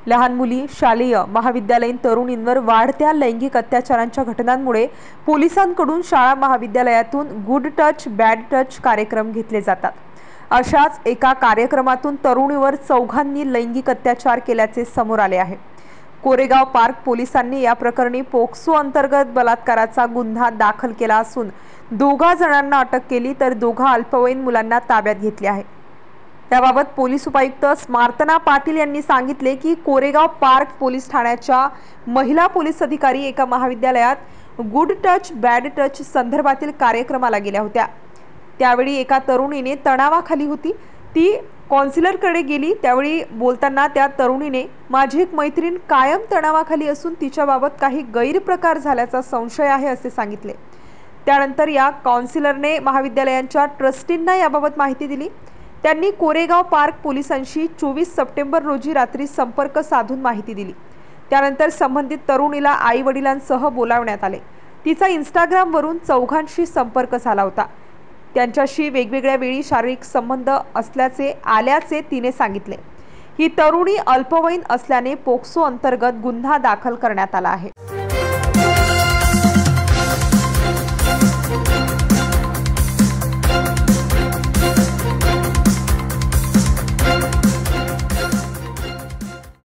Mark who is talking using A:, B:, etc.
A: लहान मुली, शालेय, महाविद्यालयीन तरुणींवर वाढत्या लैंगिक अत्याचारांच्या घटनांमुळे पोलिसांकडून शाळा महाविद्यालयातून गुड टच बॅड टच कार्यक्रम घेतले जातात। अशाच एका कार्यक्रमातून तरुणीवर चौघांनी लैंगिक अत्याचार केल्याचे समोर आले आहे। कोरेगाव पार्क पोलिसांनी या प्रकरणी पोक्सो अंतर्गत बलात्काराचा गुन्हा दाखल केला असून दोघा जणांना अटक केली तर दोघा अल्पवयीन मुलांना ताब्यात घेतले आहे। त्याबाबत पोलीस उपायुक्त स्मार्तना पाटील यांनी सांगितले की कोरेगाव पार्क पोलीस ठाण्याच्या महिला पोलीस अधिकारी एका महाविद्यालयात गुड टच बॅड टच संदर्भातील कार्यक्रमाला गेल्या होत्या। त्यावेळी एका तरुणीने तणावाखाली होती। ती काउन्सिलरकडे गेली। त्यावेळी बोलताना त्या तरुणीने माझी एक मैत्रीण कायम तणावाखाली असून तिच्याबाबत काही गैरप्रकार झाल्याचा संशय आहे असे सांगितले। त्यानंतर या काउन्सिलरने महाविद्यालयाच्या ट्रस्टींना याबाबत माहिती दिली। त्यांनी कोरेगाव पार्क पोलिसांशी 24 सप्टेंबर रोजी रात्री संपर्क साधून माहिती दिली। त्यानंतर संबंधित तरुणीला आई-वडिलांसह बोलावण्यात आले। तिचा इंस्टाग्रामवरून चौघांशी संपर्क झाला होता। त्यांच्याशी वेगवेगळ्या वेळी शारीरिक संबंध आल्याचे तिने सांगितले। ही तरुणी अल्पवयीन असल्याने पोक्सो अंतर्गत गुन्हा दाखल करण्यात आला आहे।